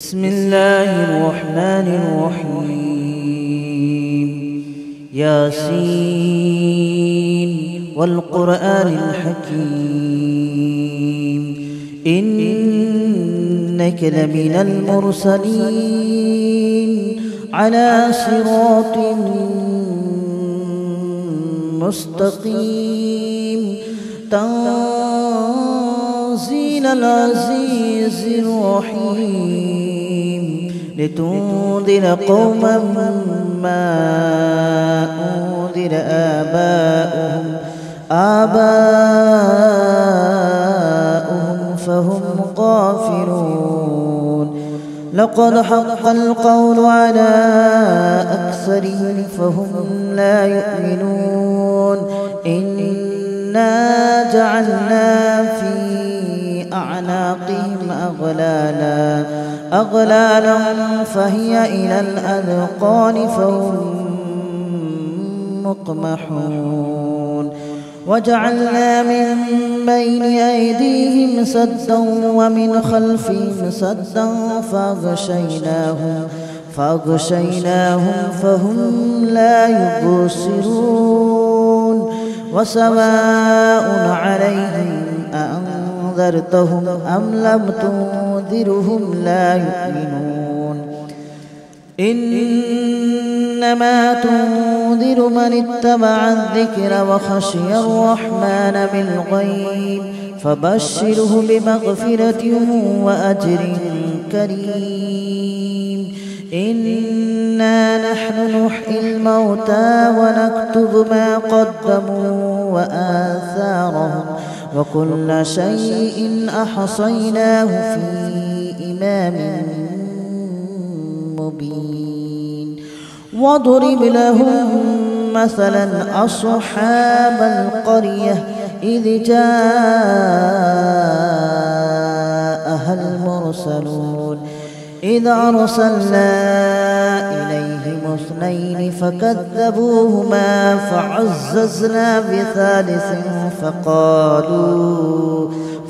بسم الله الرحمن الرحيم. ياسين والقرآن الحكيم إنك لمن المرسلين على صراط مستقيم تنزيل العزيز الرحيم لتنذر قوما ما أنذر آباؤهم فهم غافلون. لقد حق القول على أكثرهم فهم لا يؤمنون. إنا جعلنا في أعناقهم أغلالا فهي إلى الأذقان فهم مقمحون. وجعلنا من بين أيديهم سدا ومن خلفهم سدا فأغشيناهم فهم لا يبصرون. وسواء عليهم أأنذرتهم أم لم تنذرهم لا يؤمنون. إنما تنذر من اتبع الذكر وخشي الرحمن بالغيب فبشره بمغفرة وأجر كريم. إنا نحن نحيي الموتى ونكتب ما قدموا وآثارهم وكل شيء أحصيناه في إمام مبين. واضرب لهم مثلا أصحاب القرية إذ جاءها المرسلون إذ أرسلنا إليهم اثنين فكذبوهما فعززنا بثالث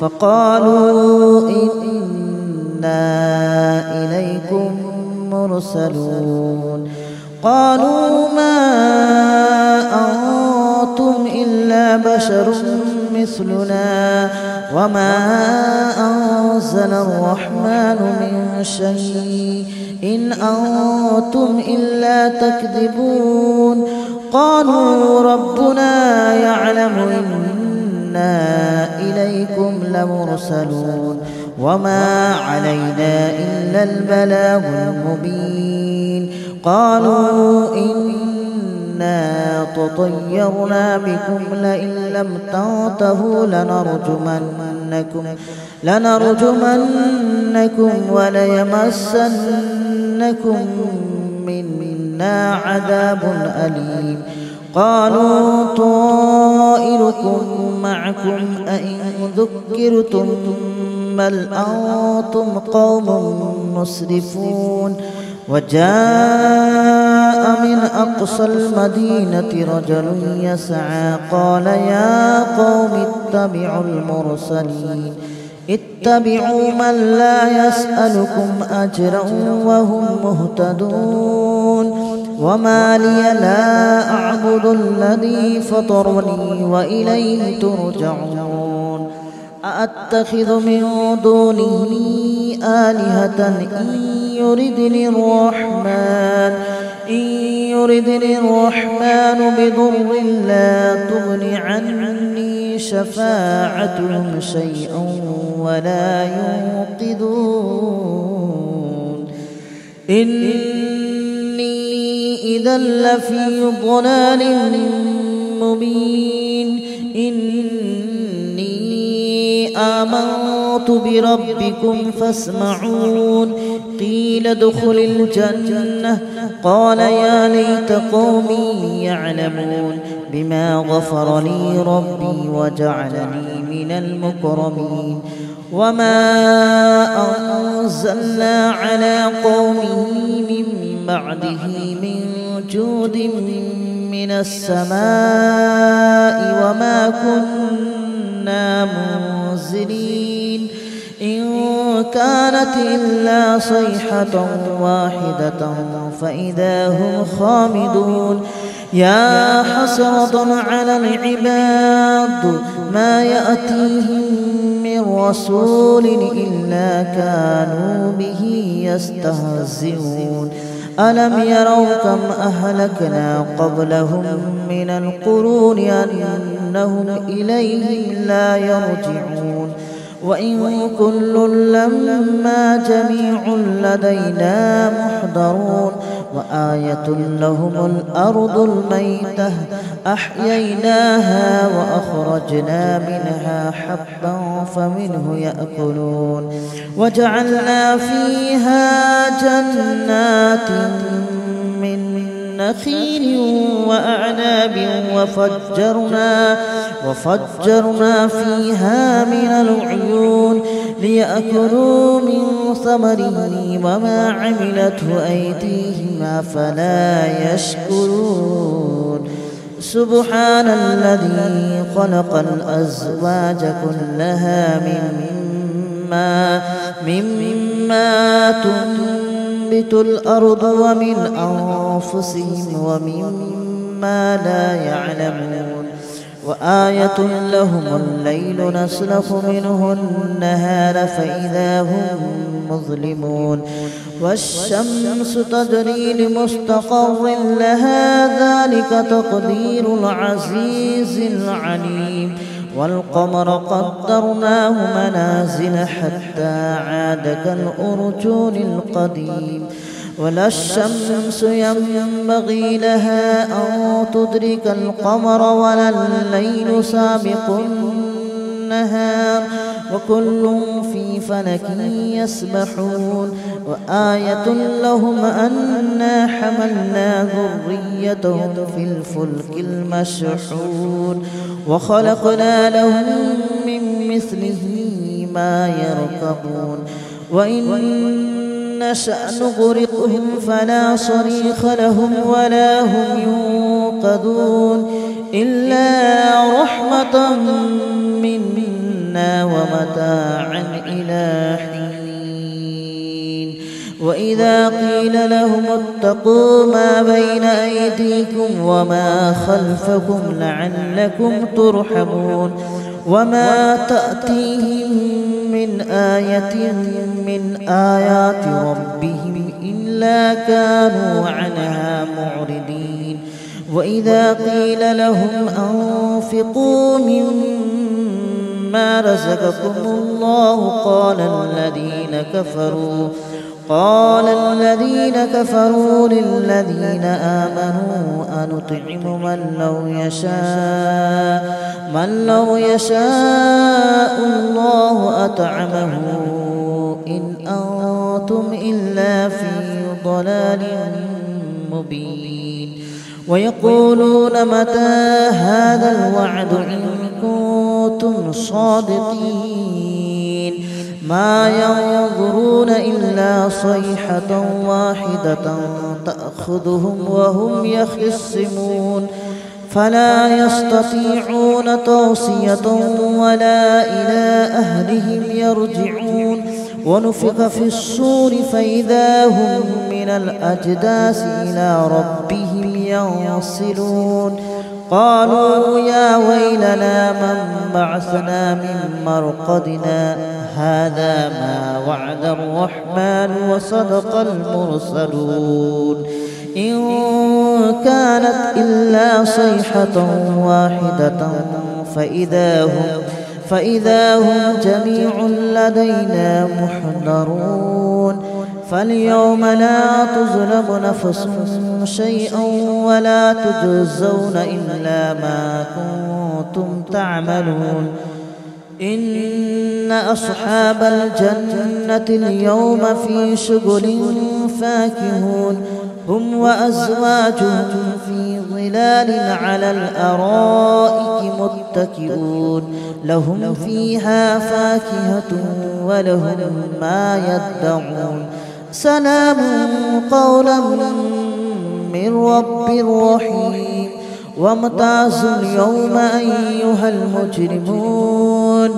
فقالوا إنا إليكم مرسلون. قالوا ما أنتم إلا بشر مثلنا وما أنزل الرحمن من شيء إن أنتم إلا تكذبون. قالوا ربنا يعلم إنا إليكم لمرسلون وما علينا إلا البلاغ المبين. قالوا إنا تطيرنا بكم لئن لم تنتهوا لنرجمنكم وليمسنكم منا عذاب أليم. قالوا طائركم معكم أئن ذكرتم بل أنتم قوم مسرفون. وجاء من أقصى المدينة رجل يسعى قال يا قوم اتبعوا من لا يسألكم أجرا وهم مهتدون. وما لي لا أعبد الذي فطرني وإليه ترجعون. أأتخذ من دونه آلهة إن يردني الرحمن بضر لا تغن عني شفاعتهم شيئا ولا ينقذون. إني إذا لفي ضلال مبين. آمنت بربكم فاسمعون. قيل ادخل الجنة قال يا ليت قومي يعلمون بما غفر لي ربي وجعلني من المكرمين. وما أنزلنا على قومه من بعده من جود من السماء وما كنا منزلين. إن كانت إلا صيحة واحدة فإذا هم خامدون يا حسرة على العباد ما يأتيهم من رسول إلا كانوا به يستهزئون ألم يروا كم أهلكنا قبلهم من القرون أنهم إليهم لا يرجعون وإن كل لما جميع لدينا محضرون وآية لهم الأرض الميتة أحييناها وأخرجنا منها حبا فمنه يأكلون وجعلنا فيها جنات من نخيل وأعناب وفجرنا فيها من العيون ليأكلوا من ثمره وما عملته أيديهم أفلا يشكرون سبحان الذي خلق الأزواج كلها مما تنبت الأرض ومن أنفسهم ومما لا يعلمون وآية لهم الليل نسلخ منه النهار فإذا هم مظلمون والشمس تجري لمستقر لها ذلك تقدير العزيز العليم والقمر قدرناه منازل حتى عاد كالأرجون القديم ولا الشمس ينبغي لها أن تدرك القمر ولا الليل سابق النهار وكل في فلك يسبحون وآية لهم أنا حملنا ذريتهم في الفلك المشحون وخلقنا لهم من مثله ما يركبون وإن نشأ نغرقهم فلا صريخ لهم ولا هم ينقذون إلا رحمة منا ومتاعا إلى حين وإذا قيل لهم اتقوا ما بين أيديكم وما خلفكم لعلكم ترحمون وما تأتيهم من آية من آيات ربهم إلا كانوا عنها معرضين وإذا قيل لهم أنفقوا مما رزقكم الله قال الذين كفروا للذين آمنوا أنطعم من لو يشاء الله أطعمه إن أنتم إلا في ضلال مبين ويقولون متى هذا الوعد إن كنتم صادقين ما ينظرون إلا صيحة واحدة تأخذهم وهم يخصمون فلا يستطيعون توصية ولا إلى أهلهم يرجعون ونفخ في الصور فإذا هم من الأجداث إلى ربهم ينصلون قالوا يا ويلنا من بعثنا من مرقدنا هذا ما وعد الرحمن وصدق المرسلون إن كانت إلا صيحة واحدة فإذا هم جميع لدينا محضرون فاليوم لا تظلم نفس شيئا ولا تجزون إلا ما كنتم تعملون إن أصحاب الجنة اليوم في شغل فاكهون هم وأزواجهم في ظلال على الأرائك متكئون لهم فيها فاكهة ولهم ما يدعون سلام قولا من رب رحيم وامتازوا اليوم أيها المجرمون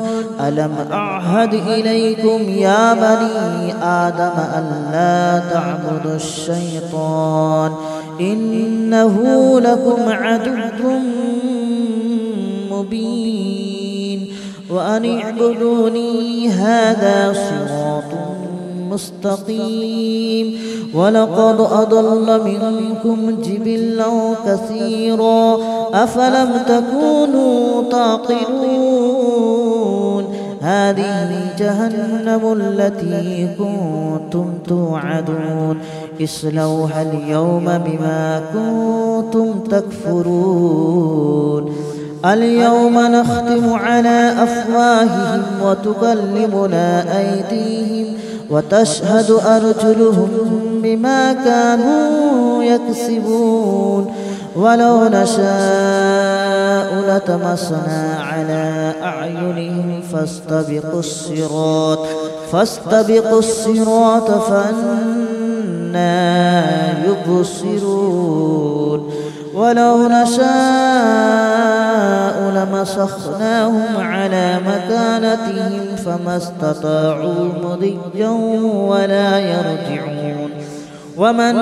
ألم أعهد إليكم يا بني آدم ألا تعبدوا الشيطان إنه لكم عدو مبين وأن اعبدوني هذا صراط مستقيم ولقد أضل منكم جبلا كثيرا أفلم تكونوا تعقلون هذه جهنم التي كنتم توعدون اصلوها اليوم بما كنتم تكفرون اليوم نختم على أفواههم وتكلمنا أيديهم وتشهد أرجلهم بما كانوا يكسبون ولو نشاء لطمسنا على أعينهم فاستبقوا الصراط فأنى يبصرون ولو نشاء لمسخناهم على مكانتهم فما استطاعوا مضيا ولا يرجعون ومن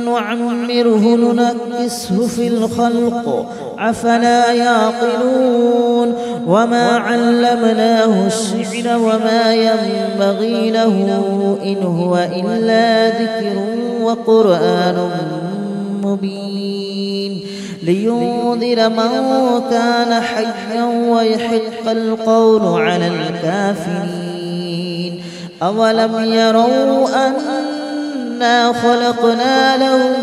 نعمره ننكسه في الخلق أفلا يعقلون وما علمناه الشعر وما ينبغي له إن هو إلا ذكر وقرآن مبين لينذر من كان حيا ويحق القول على الكافرين أولم يروا أنا خلقنا لهم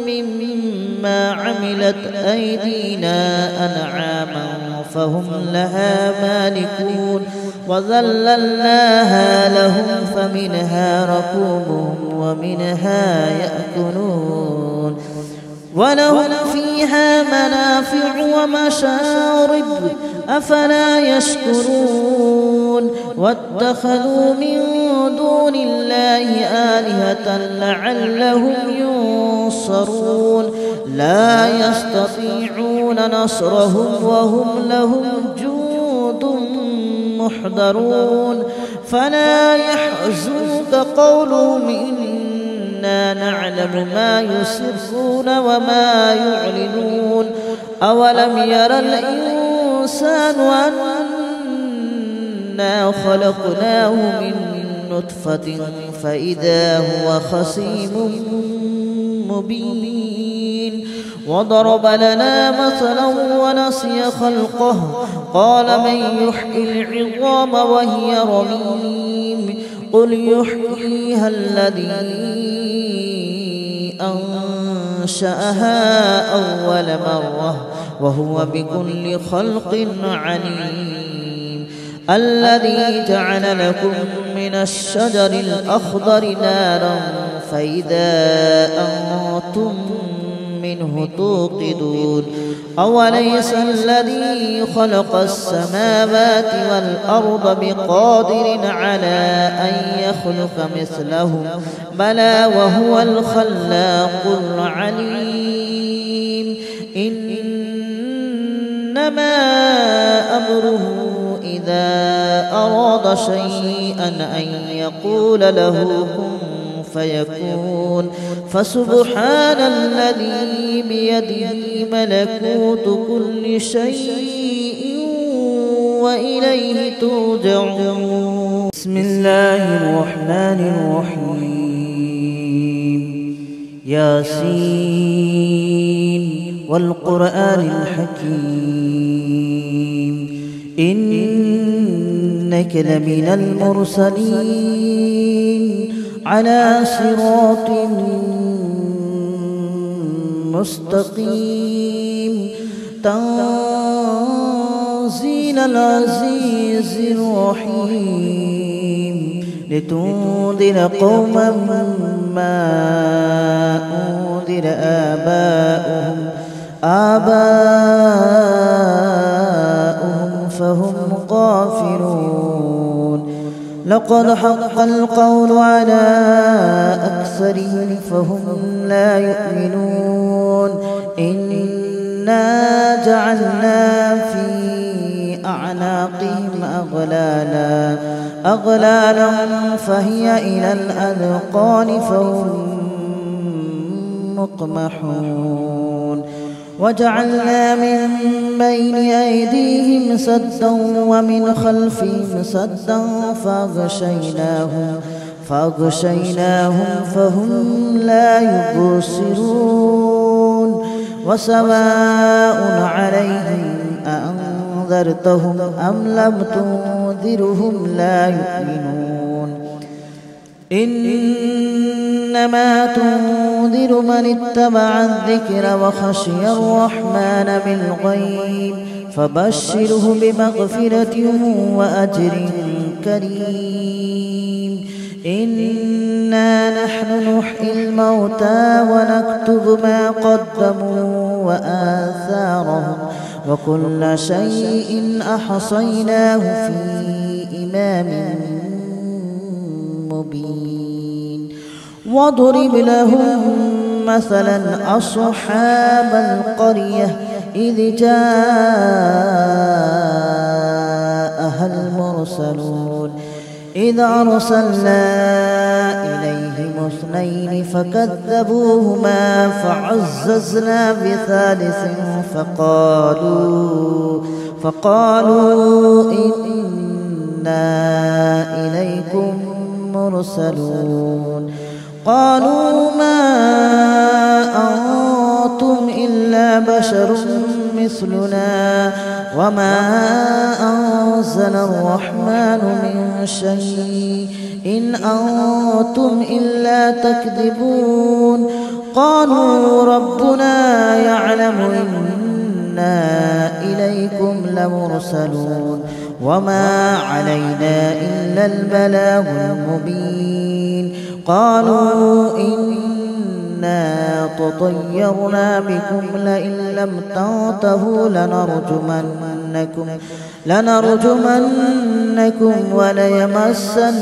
مما عملت أيدينا أنعاما فهم لها مالكون وذللناها لهم فمنها ركوبهم ومنها يأكلون ولهم فيها منافع ومشارب أفلا يشكرون واتخذوا من دون الله آلهة لعلهم ينصرون لا يستطيعون نصرهم وهم لهم جند محضرون فلا يحزنك قولهم إنا نعلم ما يسرون وما يعلنون أولم ير الإنسان أنا خلقناه من نطفة فإذا هو خصيم مبين وضرب لنا مثلا ونسي خلقه قال من يحيي العظام وهي رميم قل يحييها الذي أنشأها أول مرة وهو بكل خلق عليم الذي جعل لكم من الشجر الأخضر نارا فإذا أنتم منه توقدون أوليس الذي خلق السماوات والأرض بقادر على أن يخلق مثلهم بلى وهو الخلاق العليم إنما أمره إذا أراد شيئا أن يقول له كن فيكون فسبحان الذي بيده ملكوت كل شيء وإليه ترجعون بسم الله الرحمن الرحيم ياسين والقرآن الحكيم إنك لمن المرسلين على صراط مستقيم تنزيل العزيز الرحيم لتنذر قوما ما أنذر آباؤهم فهم غافلون لقد حق القول على أكثرهم فهم لا يؤمنون إنا جعلنا في أعناقهم أغلالا فهي إلى الأذقان فهم مقمحون وجعلنا من بين أيديهم سدا ومن خلفهم سدا فأغشيناهم فهم لا يبصرون وسواء عليهم أأنذرتهم أم لم تنذرهم لا يؤمنون إنما تنذر من اتبع الذكر وخشي الرحمن بالغيب فبشره بمغفرة وأجر كريم إنا نحن نحيي الموتى ونكتب ما قدموا وآثارهم وكل شيء أحصيناه في إمام مبين واضرب لهم مثلا أصحاب القرية إذ جاءها المرسلون إذ أرسلنا إليهم اثنين فكذبوهما فعززنا بثالث فقالوا إنا إليكم مرسلون قالوا ما أنتم إلا بشر مثلنا وما أنزل الرحمن من شيء إن أنتم إلا تكذبون قالوا ربنا يعلم إنا إليكم لمرسلون وما علينا إلا البلاغ المبين قالوا إنا تطيرنا بكم لئن لم تنتهوا لنرجمنكم وليمسنكم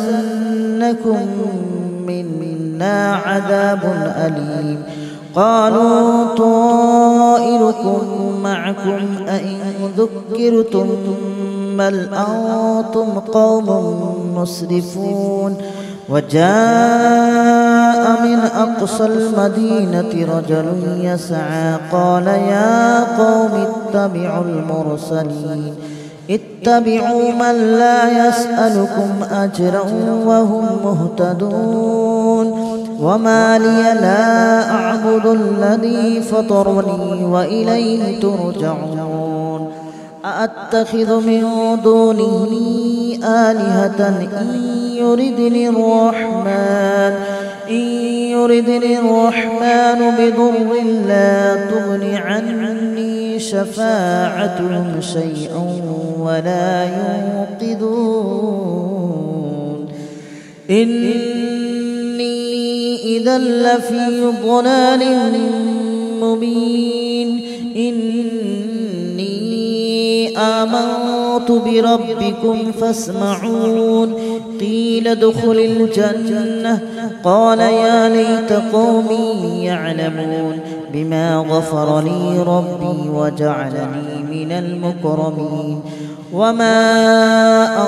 منا عذاب أليم قالوا طائركم معكم أئن ذكرتم بل أنتم قوم مسرفون وجاء من أقصى المدينة رجل يسعى قال يا قوم اتبعوا من لا يسألكم أجرا وهم مهتدون وما لي لا أعبد الذي فطرني وإليه ترجعون أأتخذ من دونه آلهة إن يردني الرحمن بضر لا تغن عني شفاعتهم شيئا ولا ينقذون إني إذا لفي ضلال مبين إني آمنت بربكم فاسمعون قيل ادخل الجنة قال يا ليت قومي يعلمون بما غفر لي ربي وجعلني من المكرمين وما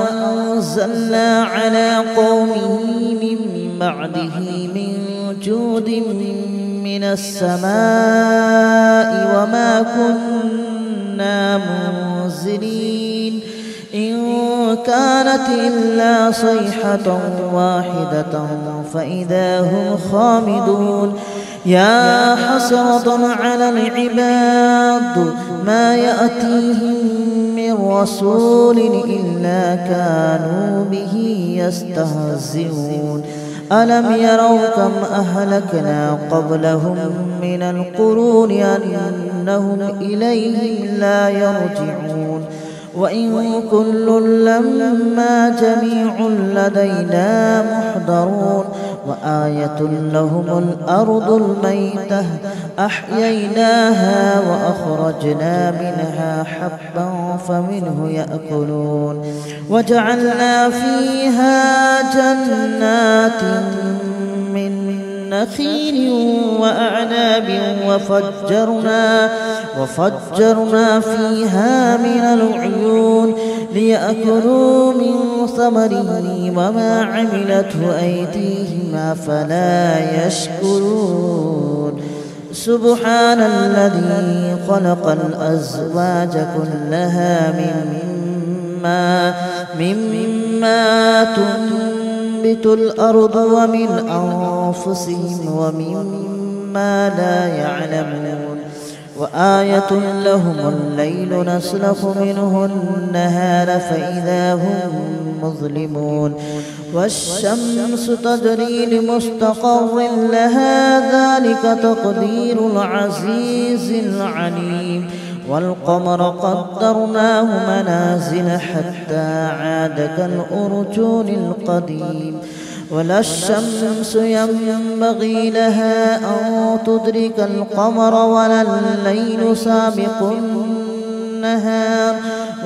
أنزلنا على قومه من بعده من جود من السماء وما كنا منزلين إن كانت إلا صيحة واحدة فإذا هم خامدون يا حسرة على العباد ما يأتيهم من رسول إلا كانوا به يستهزئون ألم يروا كم أهلكنا قبلهم من القرون أنهم إليهم لا يرجعون وإن كل لما جميع لدينا محضرون وآية لهم الأرض الميتة أحييناها وأخرجنا منها حبا فمنه يأكلون وجعلنا فيها جنات من نخيل وأعناب وفجرنا فيها من العيون ليأكلوا من ثمره وما عملته أيديهم أفلا يشكرون سبحان الذي خلق الأزواج كلها مما تنبت الأرض ومن أنفسهم ومما لا يعلمون وآية لهم الليل نسلخ منه النهار فإذا هم مظلمون والشمس تجري لمستقر لها ذلك تقدير العزيز العليم والقمر قدرناه منازل حتى عاد كالأرجون القديم ولا الشمس ينبغي لها أن تدرك القمر ولا الليل سابق النهار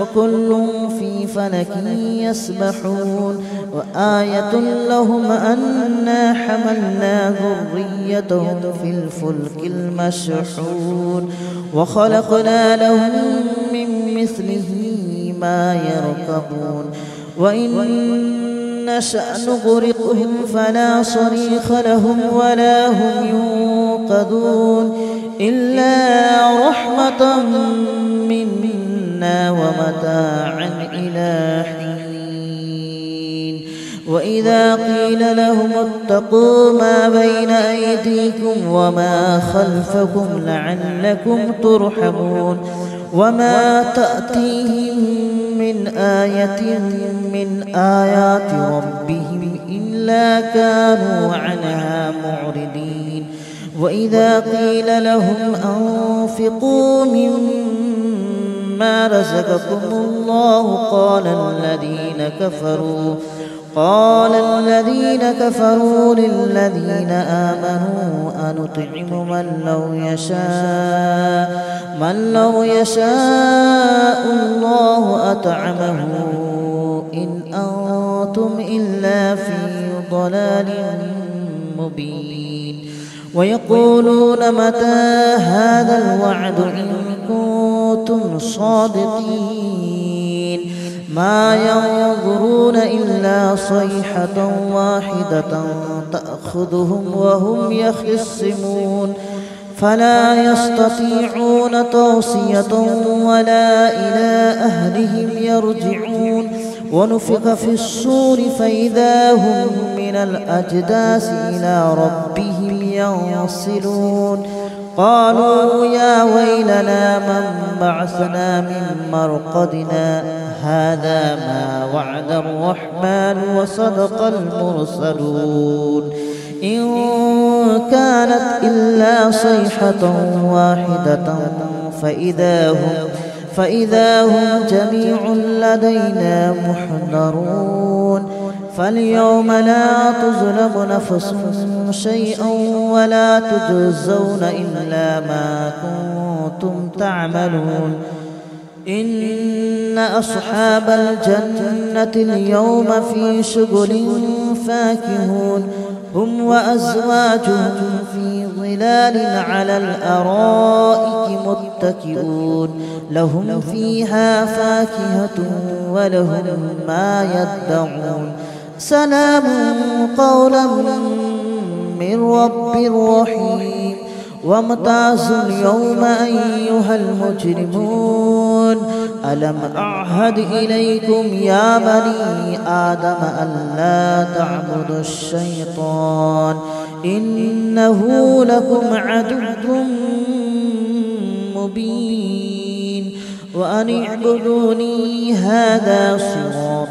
وكل في فلك يسبحون وآية لهم أنا حملنا ذريتهم في الفلك المشحون وخلقنا لهم من مثله ما يركبون وإن نشأ نغرقهم فلا صريخ لهم ولا هم ينقذون إلا رحمة منا ومتاعا إلى حين وإذا قيل لهم اتقوا ما بين أيديكم وما خلفكم لعلكم ترحمون وما تأتيهم من آية من آيات ربهم إلا كانوا عنها معرضين وإذا قيل لهم أنفقوا مما رزقكم الله قال الذين كفروا للذين آمنوا أنطعم من لو يشاء الله أطعمه إن أنتم إلا في ضلال مبين ويقولون متى هذا الوعد إن كنتم صادقين ما ينظرون إلا صيحة واحدة تأخذهم وهم يخصمون فلا يستطيعون توصية ولا إلى أهلهم يرجعون ونفخ في الصور فإذا هم من الأجداث إلى ربهم ينسلون قالوا يا ويلنا من بعثنا من مرقدنا هذا ما وعد الرحمن وصدق المرسلون إن كانت إلا صيحة واحدة فإذا هم جميع لدينا محضرون فاليوم لا تظلم نفس شيئا ولا تجزون إلا ما كنتم تعملون إن أصحاب الجنة اليوم في شغل فاكهون هم وأزواجهم في ظلال على الأرائك متكئون لهم فيها فاكهة ولهم ما يدعون سلام قولا من رب رحيم وامتازوا اليوم أيها المجرمون ألم أعهد إليكم يا بني آدم ألا تعبدوا الشيطان إنه لكم عدو مبين وأن اعبدوني هذا صراط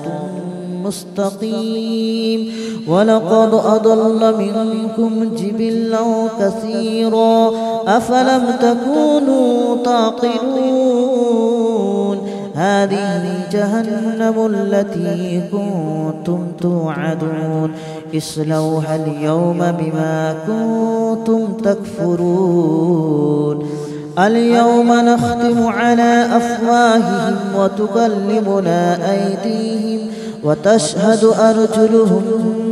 مستقيم ولقد أضل منكم جبلا كثيرا أفلم تكونوا تعقلون هذه جهنم التي كنتم توعدون اصلوها اليوم بما كنتم تكفرون اليوم نختم على أفواههم وتكلمنا أيديهم وتشهد أرجلهم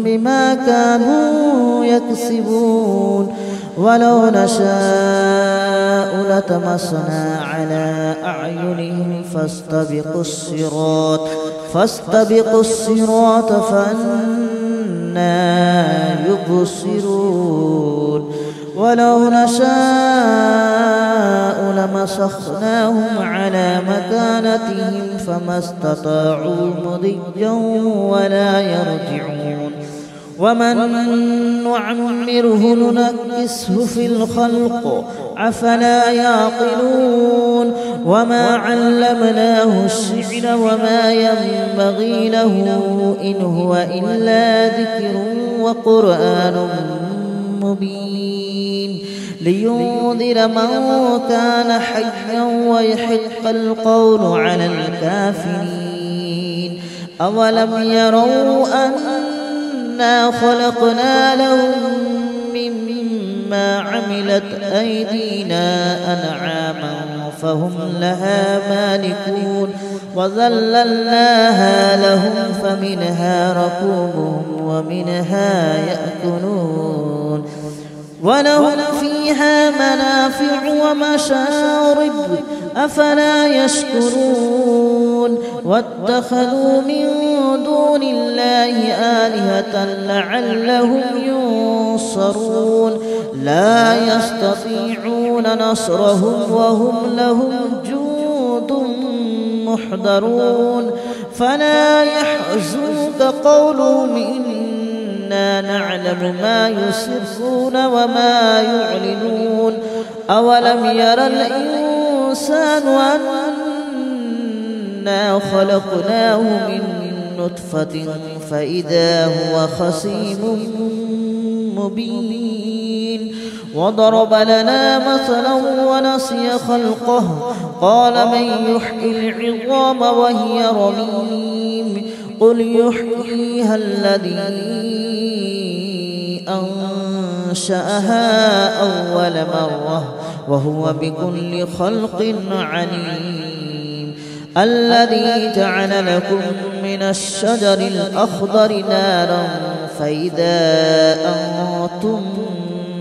بما كانوا يكسبون ولو نشاء لطمسنا على أعينهم فاستبقوا الصراط فأنى يبصرون ولو نشاء لمسخناهم على مكانتهم فما استطاعوا مضيا ولا يرجعون ومن نعمره ننكسه في الخلق أفلا يعقلون وما علمناه الشعر وما ينبغي له إن هو إلا ذكر وقرآن مبين لينذر من كان حيا ويحق القول على الكافرين أولم يروا أنا خلقنا لهم مما عملت أيدينا أنعاما فهم لها مالكون وذللناها لهم فمنها ركوبهم ومنها يأكلون ولهم فيها منافع ومشارب أفلا يشكرون واتخذوا من دون الله آلهة لعلهم ينصرون لا يستطيعون نصرهم وهم لهم جند محضرون فلا يحزنك قولهم إنا نعلم ما يسرون وما يعلنون أولم ير الإنسان أنا خلقناه من نطفة فإذا هو خصيم مبين وضرب لنا مثلا ونسي خلقه قال من يحيي العظام وهي رميم قل يحييها الذي أنشأها أول مرة وهو بكل خلق عليم الذي جعل لكم من الشجر الأخضر نارا فإذا أنتم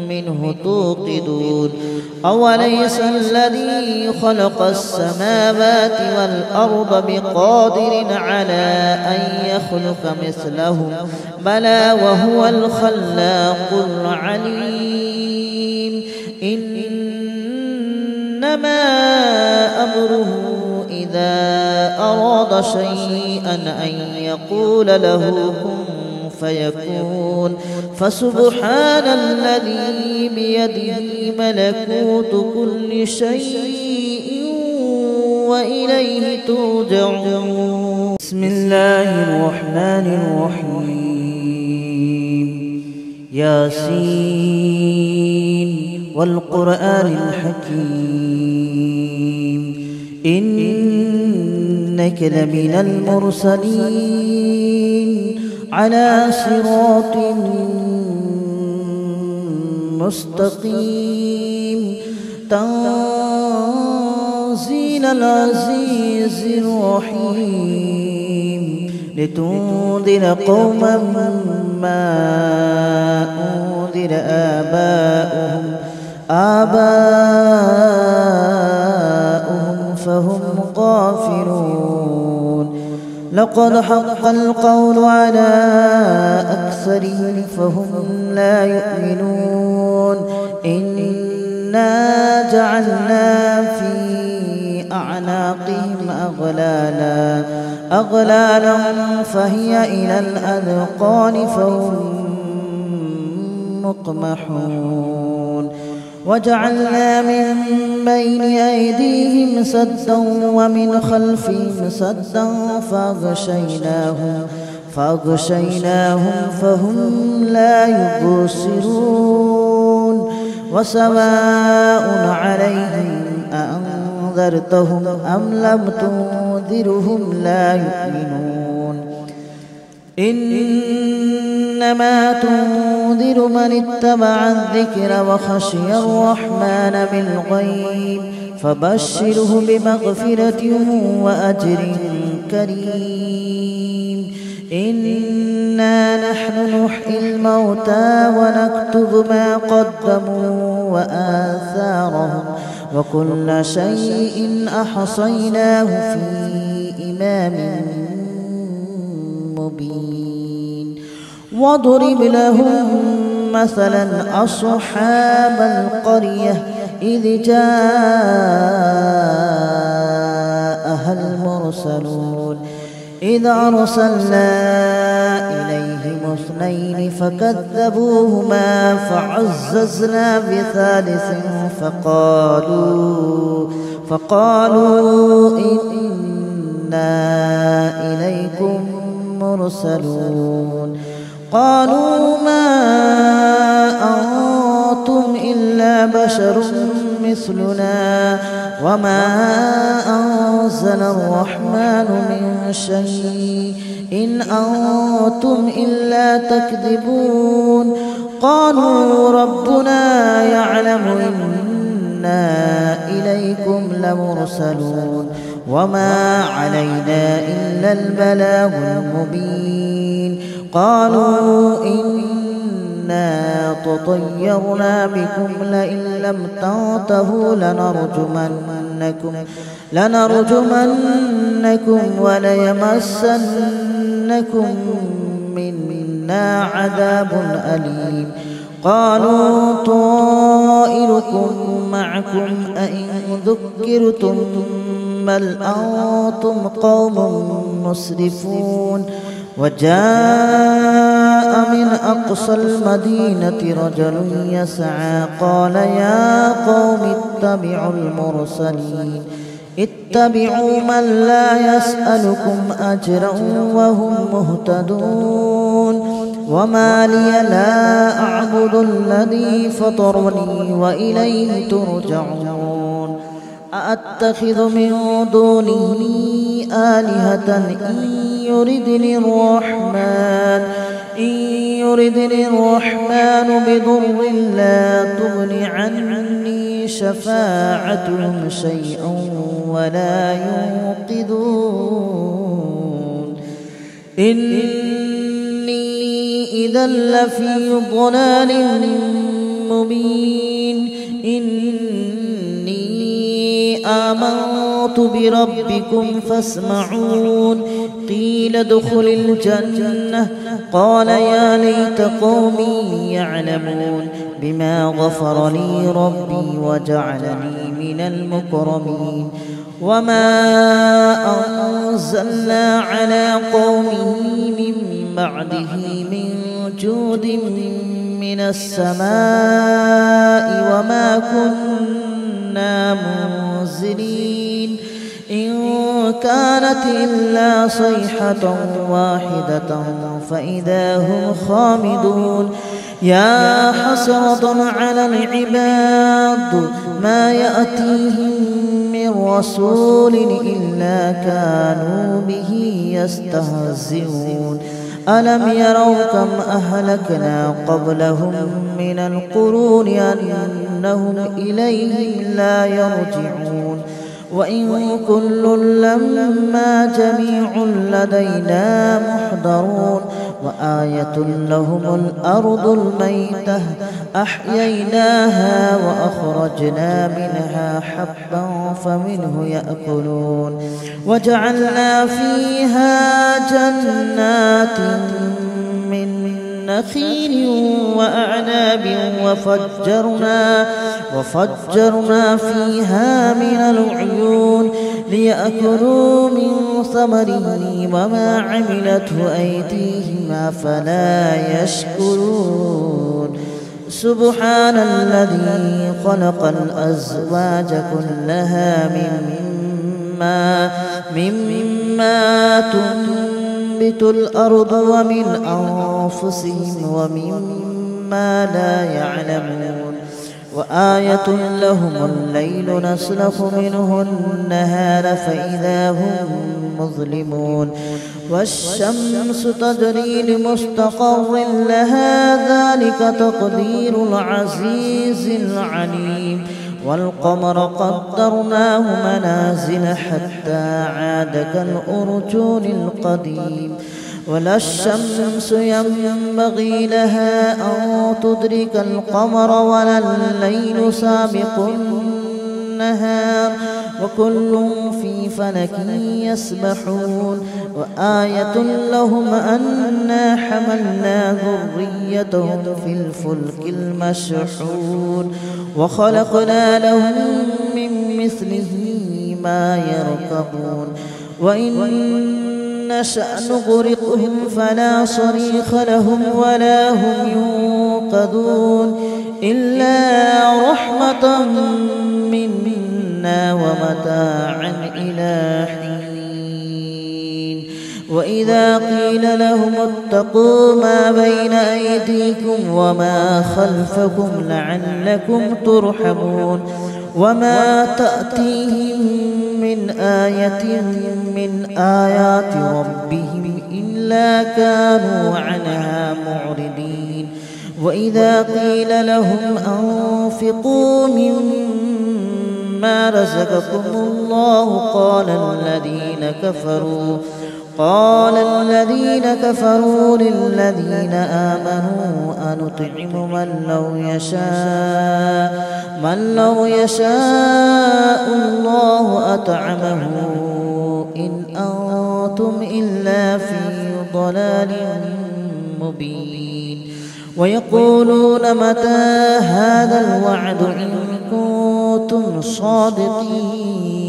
منه توقدون أوليس الذي خلق السماوات والأرض بقادر على أن يخلق مثلهم بلى وهو الخلاق العليم إنما أمره إذا أراد شيئا أن يقول له كن فيكون فسبحان الذي بيده ملكوت كل شيء وإليه ترجعون بسم الله الرحمن الرحيم ياسين والقرآن الحكيم إنك لمن المرسلين على صراط مستقيم تنزيل العزيز الرحيم لتنذر قوما ما أنذر آباؤهم فهم غافلون لقد حق القول على أكثرهم فهم لا يؤمنون إنا جعلنا في أعناقهم أغلالا فهي إلى الأذقان فهم مقمحون وجعلنا من بين أيديهم سدا ومن خلفهم سدا فأغشيناهم فهم لا يبصرون وسواء عليهم أأنذرتهم أم لم تنذرهم لا يؤمنون إنما تنذر من اتبع الذكر وخشي الرحمن بالغيب فبشره بمغفرة وأجر كريم إنا نحن نحيي الموتى ونكتب ما قدموا وآثارهم وكل شيء أحصيناه في إمام مبين واضرب لهم مثلا أصحاب القرية إذ جاءها المرسلون إذ أرسلنا إليهم اثنين فكذبوهما فعززنا بثالث فقالوا إنا إليكم مرسلون قالوا ما أنتم إلا بشر مثلنا وما أنزل الرحمن من شيء إن أنتم إلا تكذبون قالوا ربنا يعلم إنا إليكم لمرسلون وما علينا إلا البلاغ المبين قالوا إنا تطيرنا بكم لئن لم تنتهوا لنرجمنكم وليمسنكم منا عذاب أليم قالوا طائركم معكم أئن ذكرتم بل أنتم قوم مسرفون وجاء من أقصى المدينة رجل يسعى قال يا قوم اتبعوا من لا يسألكم أجرا وهم مهتدون وما لي لا أعبد الذي فطرني وإليه ترجعون أأتخذ من دونه آلهة إن يردني الرحمن بضر لا تغن عني شفاعتهم شيئا ولا ينقذون إني إذا لفي ضلال مبين إني آمنت بربكم فاسمعون قيل ادخل الجنة قال يا ليت قومي يعلمون بما غفر لي ربي وجعلني من المكرمين وما أنزلنا على قومه من بعده من جود من السماء وما كنا منزلين إن كانت إلا صيحة واحدة فإذا هم خامدون يا حسرة على العباد ما يأتيهم من رسول إلا كانوا به يستهزئون ألم يروا كم أهلكنا قبلهم من القرون أنهم إليهم لا يرجعون وإن كل لما جميع لدينا محضرون وآية لهم الأرض الميتة أحييناها وأخرجنا منها حبا فمنه يأكلون وجعلنا فيها جنات من نخيل وأعناب وفجرنا فيها من العيون ليأكلوا من ثمره وما عملته أيديهم أفلا يشكرون سبحان الذي خلق الأزواج كلها مما تنبت الأرض ومن أنفسهم ومما لا يعلمون وآية لهم الليل نسلخ منه النهار فإذا هم مظلمون والشمس تجري لمستقر لها ذلك تقدير العزيز العليم والقمر قدرناه منازل حتى عاد كالأرجون القديم ولا الشمس ينبغي لها أن تدرك القمر ولا الليل سابق النهار وكل في فلك يسبحون وآية لهم أنا حملنا ذريتهم في الفلك المشحون وخلقنا لهم من مثله ما يركبون وإن نشأ نغرقهم فلا صريخ لهم ولا هم ينقذون إلا رحمة منا ومتاعا إلى حين وإذا قيل لهم اتقوا ما بين أيديكم وما خلفكم لعلكم ترحمون وما تأتيهم من آية من آيات ربهم إلا كانوا عنها معرضين وإذا قيل لهم أنفقوا مما رزقكم الله قال الذين كفروا للذين آمنوا أنطعم من لو يشاء الله أطعمه إن أنتم إلا في ضلال مبين ويقولون متى هذا الوعد إن كنتم صادقين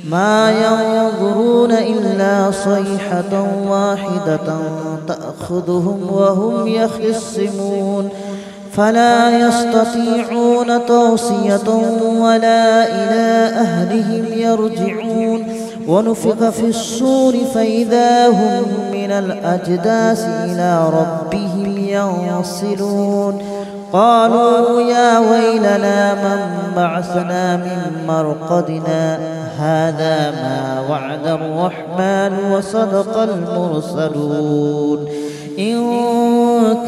ما ينظرون إلا صيحة واحدة تأخذهم وهم يخصمون فلا يستطيعون توصية ولا إلى أهلهم يرجعون ونفخ في الصور فإذا هم من الأجداث إلى ربهم ينصلون قالوا يا ويلنا من بعثنا من مرقدنا هذا ما وعد الرحمن وصدق المرسلون إن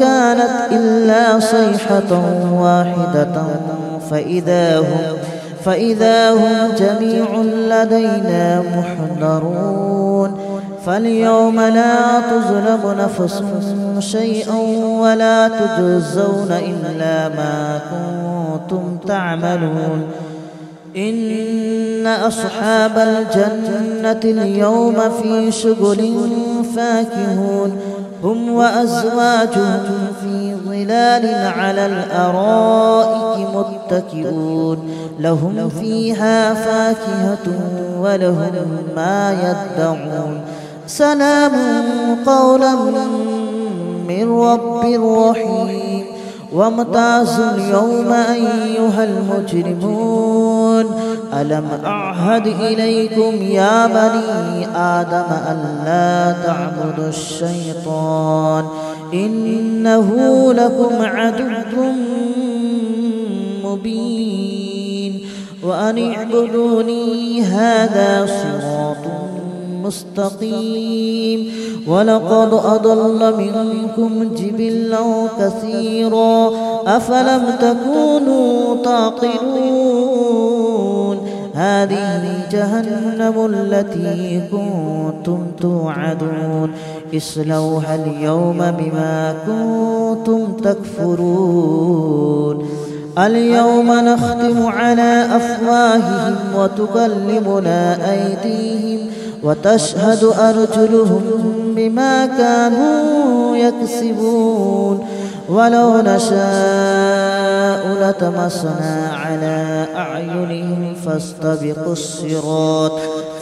كانت إلا صيحة واحدة فإذا هم جميع لدينا محضرون فاليوم لا تظلم نفس شيئا ولا تجزون إلا ما كنتم تعملون إن أصحاب الجنة اليوم في شغل فاكهون هم وأزواجهم في ظلال على الأرائك متكئون لهم فيها فاكهة ولهم ما يدعون سلام قولا من رب رحيم وامتازوا اليوم أيها المجرمون ألم أعهد إليكم يا بني آدم ألا تعبدوا الشيطان إنه لكم عدو مبين وأن اعبدوني هذا صراط مستقيم ولقد أضل منكم جبلا كثيرا أفلم تكونوا تعقلون هذه جهنم التي كنتم توعدون اصلوها اليوم بما كنتم تكفرون اليوم نختم على أفواههم وتكلمنا أيديهم وتشهد أرجلهم بما كانوا يكسبون ولو نشاء لطمسنا على أعينهم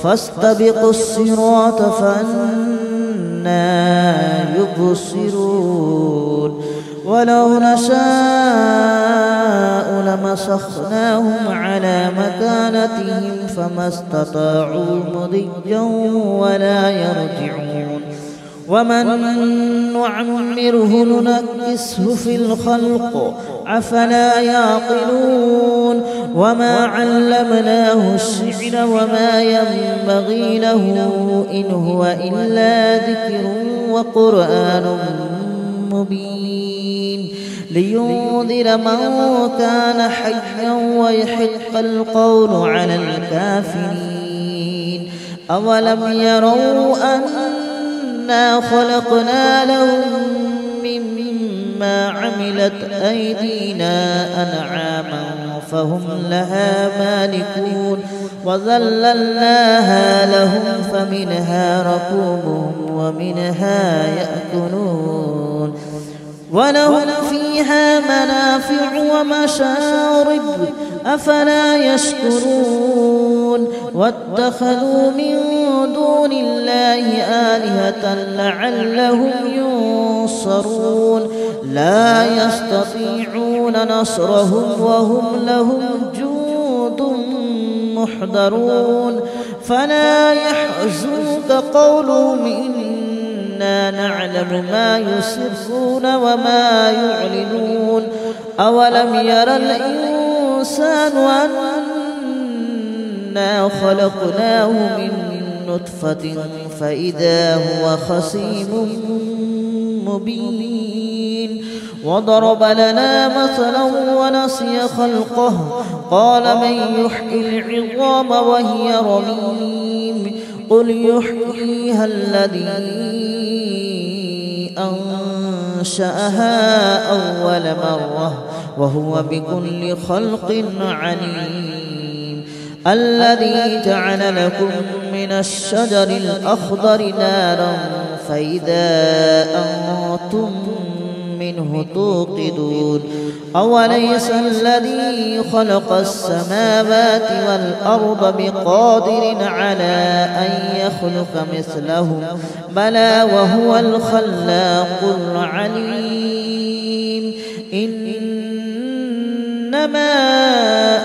فاستبقوا الصراط فأنى يبصرون ولو نشاء لمسخناهم على مكانتهم فما استطاعوا مضيا ولا يرجعون ومن نعمره ننكسه في الخلق أفلا يعقلون وما علمناه الشعر وما ينبغي له إن هو إلا ذكر وقرآن مبين لينذر من كان حيا ويحق القول على الكافرين أولم يروا أن إنا خلقنا لهم مما عملت أيدينا أنعاما فهم لها مالكون وذللناها لهم فمنها ركوبهم ومنها يأكلون ولهم فيها منافع ومشارب أفلا يشكرون واتخذوا من دون الله آلهة لعلهم ينصرون لا يستطيعون نصرهم وهم لهم جند محضرون فلا يحزنك قولهم إنا نعلم ما يسرون وما يعلنون أولم ير الإنسان أنا خلقناه من نطفة فإذا هو خصيم مبين وضرب لنا مثلا ونسي خلقه قال من يحيي العظام وهي رميم قل يحييها الذي أنشأها أول مرة وهو بكل خلق عليم الذي جعل لكم من الشجر الأخضر نارا فإذا أنتم منه توقدون أوليس الذي خلق السماوات والأرض بقادر على أن يخلق مثلهم بلى وهو الخلاق العليم إنما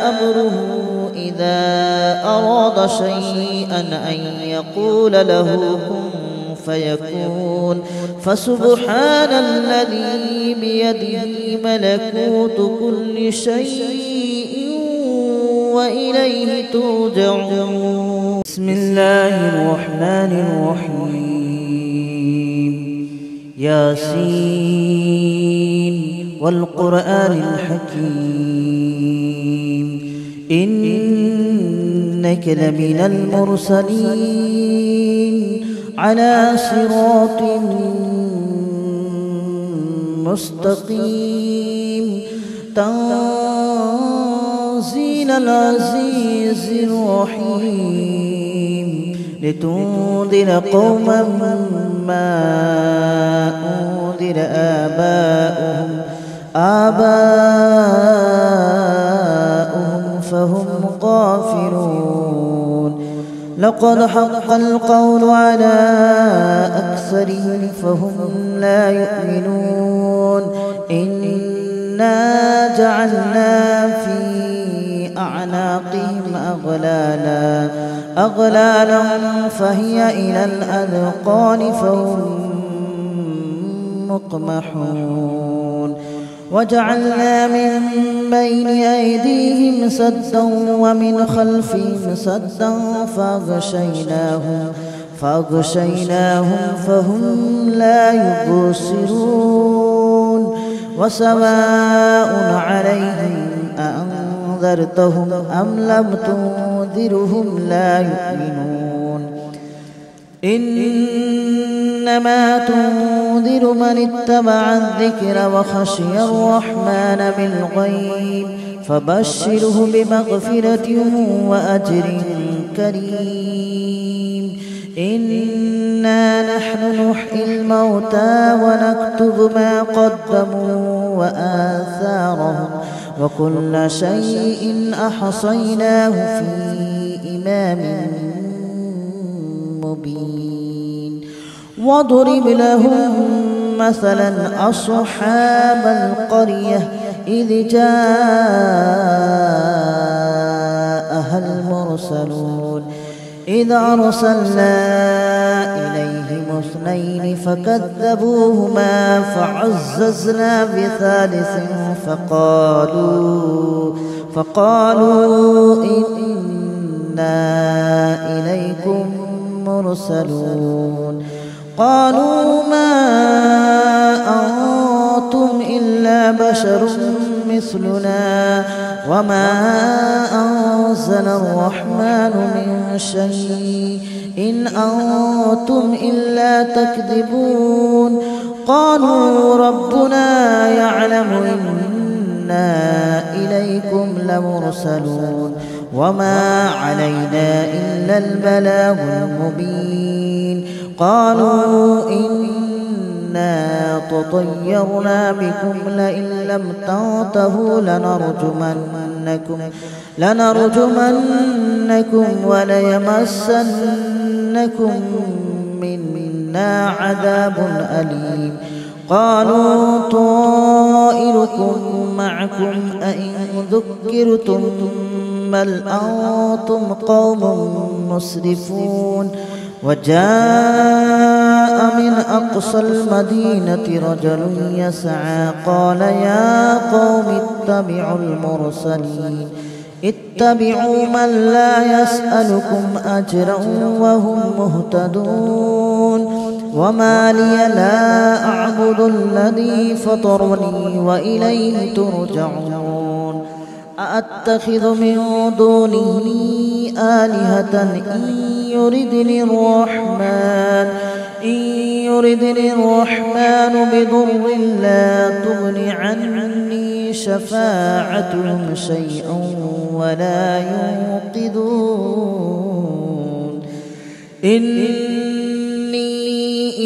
أمره إذا أراد شيئا أن يقول له كن فيكون فسبحان الذي بيده ملكوت كل شيء وإليه ترجعون بسم الله الرحمن الرحيم ياسين والقرآن الحكيم إنك لمن المرسلين على صراط مستقيم تنزيل العزيز الرحيم لتنذر قوما ما أنذر آباؤهم فهم غافلون لقد حق القول على أكثرهم فهم لا يؤمنون إنا جعلنا في أعناقهم أغلالا فهي إلى الأذقان فهم مقمحون وجعلنا من بين أيديهم سدا ومن خلفهم سدا فأغشيناهم فهم لا يبصرون وسواء عليهم أأنذرتهم أم لم تنذرهم لا يؤمنون إنما تنذر من اتبع الذكر وخشي الرحمن بالغيب فبشره بمغفرة وأجر كريم إنا نحن نحيي الموتى ونكتب ما قدموا وآثارهم وكل شيء أحصيناه في إمام مبين واضرب لهم مثلا أصحاب القرية إذ جاءها المرسلون إذ أرسلنا إليهم اثنين فكذبوهما فعززنا بثالث فقالوا إنا إليكم مرسلون قالوا ما أنتم إلا بشر مثلنا وما أنزل الرحمن من شيء إن أنتم إلا تكذبون قالوا ربنا يعلم إنا إليكم لمرسلون وما علينا إلا البلاغ المبين قالوا إنا تطيرنا بكم لئن لم تنتهوا لنرجمنكم وليمسنكم منا عذاب أليم قالوا طائركم معكم أئن ذكرتم بل أنتم قوم مسرفون وجاء من أقصى المدينة رجل يسعى قال يا قوم اتبعوا المرسلين اتبعوا من لا يسألكم أجرا وهم مهتدون وما لي لا أعبد الذي فطرني وإليه ترجعون أأتخذ من دونه آلهة إن يردني الرحمن بضر لا تغن عني شفاعتهم شيئا ولا ينقذون إني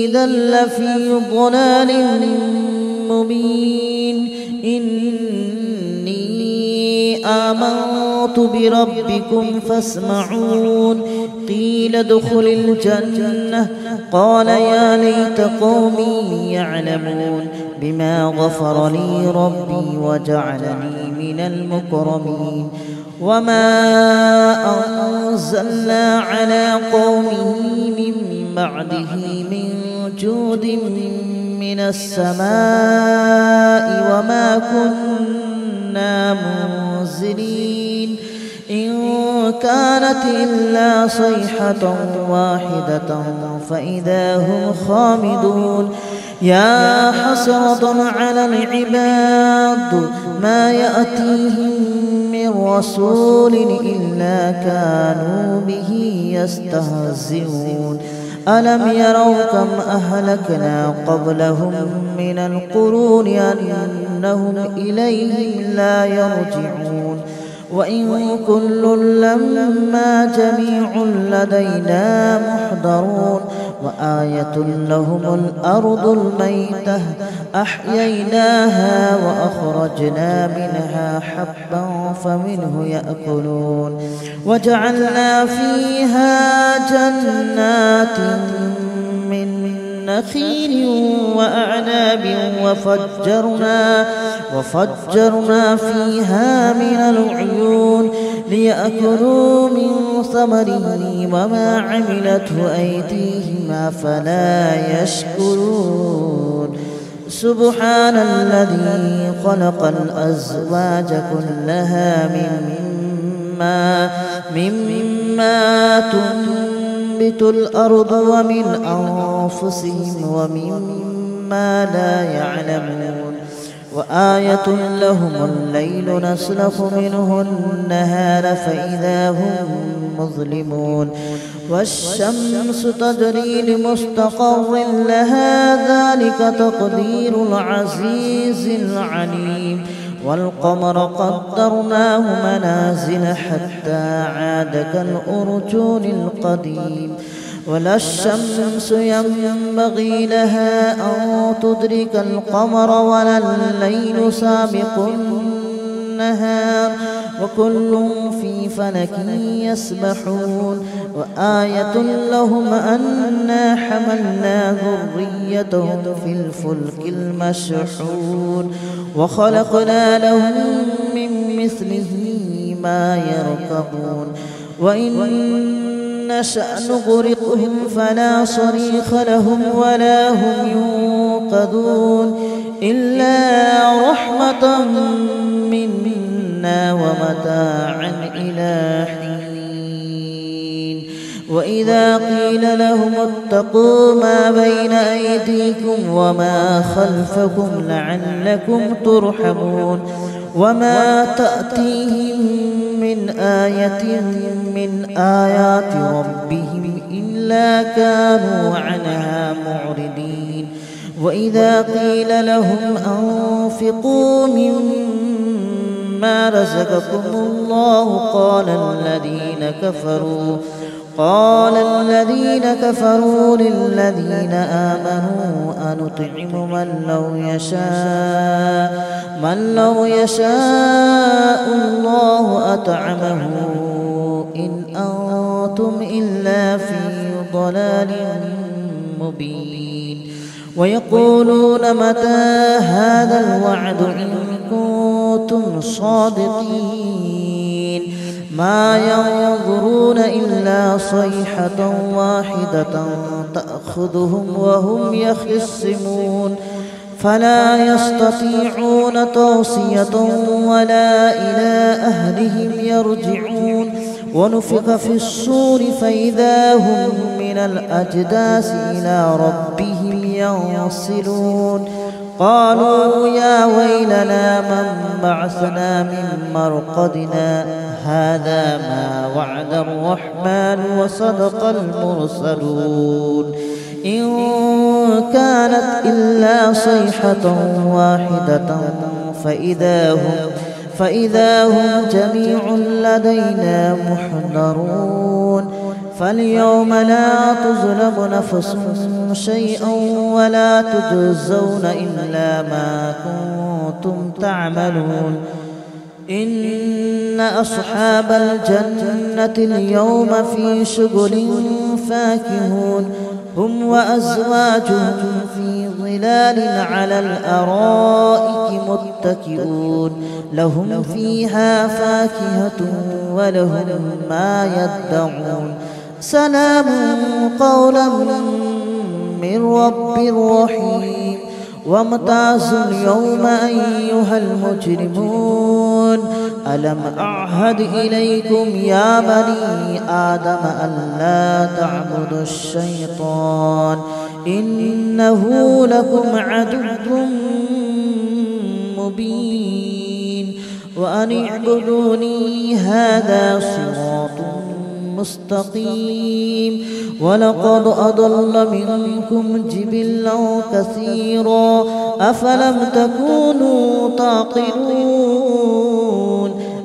إذا لفي ضلال مبين آمنت بربكم فاسمعون قيل ادخل الجنة قال يا ليت قومي يعلمون بما غفر لي ربي وجعلني من المكرمين وما أنزلنا على قومه من بعده من جود من السماء وما كنا منزلين إن كانت إلا صيحة واحدة فإذا هم خامدون يا حسرة على العباد ما يأتيهم من رسول إلا كانوا به يستهزئون ألم يروا كم أهلكنا قبلهم من القرون أنهم إليهم لا يرجعون وإن كل لما جميع لدينا محضرون وآية لهم الأرض الميتة أحييناها وأخرجنا منها حبا فمنه يأكلون وجعلنا فيها جنات من نخيل وأعناب وفجرنا فيها من العيون ليأكلوا من ثمره وما عملته أيديهم أفلا يشكرون سبحان الذي خلق الأزواج كلها مما تنبت الأرض ومن أنفسهم ومما لا يعلمون وآية لهم الليل نسلخ منه النهار فإذا هم مظلمون والشمس تجري لمستقر لها ذلك تقدير العزيز العليم والقمر قدرناه منازل حتى عاد كالأرجون القديم ولا الشمس ينبغي لها أن تدرك القمر ولا الليل سابق النهار وكل في فلك يسبحون وآية لهم أنا حملنا ذريتهم في الفلك المشحون وخلقنا لهم من مثله ما يركبون وإن نشأ نغرقهم فلا صريخ لهم ولا هم ينقذون إلا رحمة منا ومتاعا إلى حين وإذا قيل لهم اتقوا ما بين أيديكم وما خلفكم لعلكم ترحمون وما تأتيهم من آية من آيات ربهم إلا إلا كانوا عنها معرضين وإذا قيل لهم أنفقوا مما رزقكم الله قال الذين كفروا للذين آمنوا أنطعم من لو يشاء الله أطعمه إن أنتم إلا في ضلال مبين ويقولون متى هذا الوعد إن كنتم صادقين ما ينظرون إلا صيحة واحدة تأخذهم وهم يخصمون فلا يستطيعون توصية ولا إلى أهلهم يرجعون ونفخ في الصور فإذا هم من الأجداث إلى ربهم ينسلون قالوا يا ويلنا من بعثنا من مرقدنا هذا ما وعد الرحمن وصدق المرسلون إن كانت إلا صيحة واحدة فإذا هم جميع لدينا محضرون فاليوم لا تظلم نفس شيئا ولا تجزون إلا ما كنتم تعملون إن أصحاب الجنة اليوم في شغل فاكهون هم وأزواجهم في ظلال على الأرائك متكئون لهم فيها فاكهة ولهم ما يدعون سلام قولا من رب رحيم وامتازوا اليوم أيها المجرمون ألم أعهد إليكم يا بني آدم ألا تعبدوا الشيطان إنه لكم عدو مبين وأن اعبدوني هذا صراط مستقيم ولقد أضل منكم جبلا كثيرا أفلم تكونوا تعقلون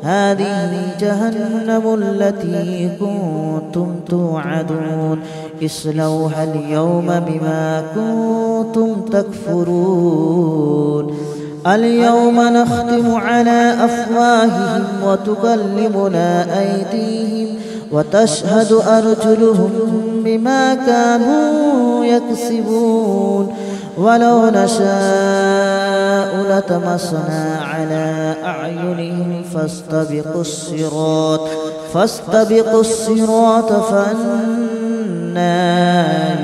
هذه جهنم التي كنتم توعدون اصلوها اليوم بما كنتم تكفرون اليوم نختم على أفواههم وتكلمنا أيديهم وتشهد أرجلهم بما كانوا يكسبون ولو نشاء لطمسنا على أعينهم فاستبقوا الصراط فأنى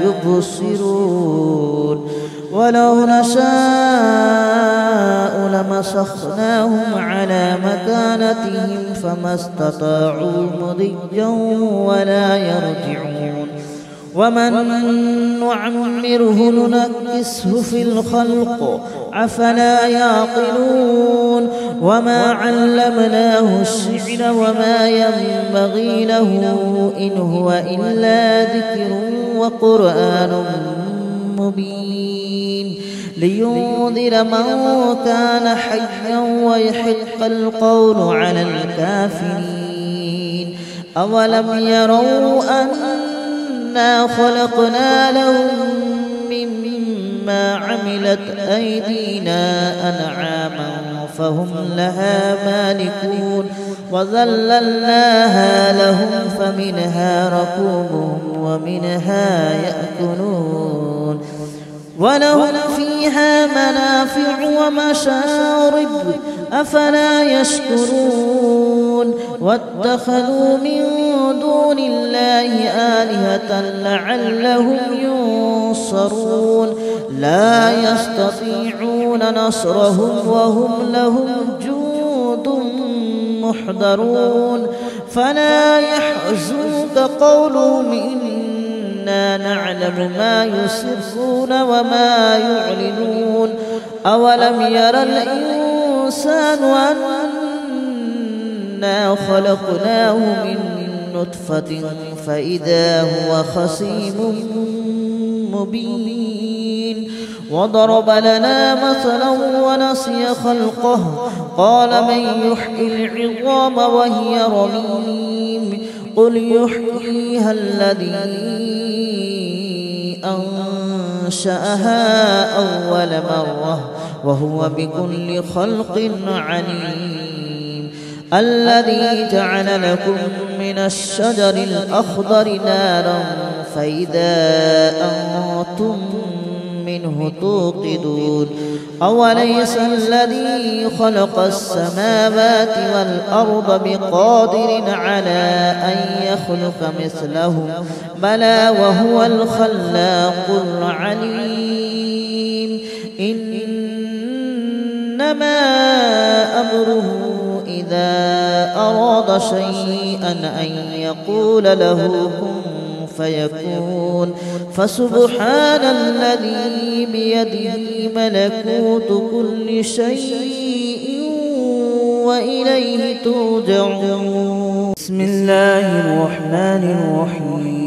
يبصرون ولو نشاء لمسخناهم على مكانتهم فما استطاعوا مضيا ولا يرجعون ومن نعمره ننكسه في الخلق أفلا يعقلون وما علمناه الشعر وما ينبغي له إن هو إلا ذكر وقرآن مبين لينذر من كان حيا ويحق القول على الكافرين أولم يروا أنا خلقنا لهم مما عملت أيدينا أنعاما فهم لها مالكون وذللناها لهم فمنها ركوبهم ومنها يأكلون ولهم فيها منافع ومشارب أفلا يشكرون واتخذوا من دون الله آلهة لعلهم ينصرون لا يستطيعون نصرهم وهم لهم جند محضرون فلا يحزنك قولهم إنا نعلم ما يسرون وما يعلنون أولم ير الإنسان أنا خلقناه من نطفة فإذا هو خصيم مبين وضرب لنا مثلا ونسي خلقه قال من يحيي العظام وهي رميم قل يحييها الذي أنشأها أول مرة وهو بكل خلق عليم الذي جعل لكم من الشجر الأخضر نارا فإذا أنتم منه توقدون أوليس الذي خلق السماوات والأرض بقادر على أن يخلق مثلهم بلى وهو الخلاق العليم إنما أمره إذا أراد شيئا أن يقول له كن فيكون فسبحان الذي بيده ملكوت كل شيء وإليه ترجعون. بسم الله الرحمن الرحيم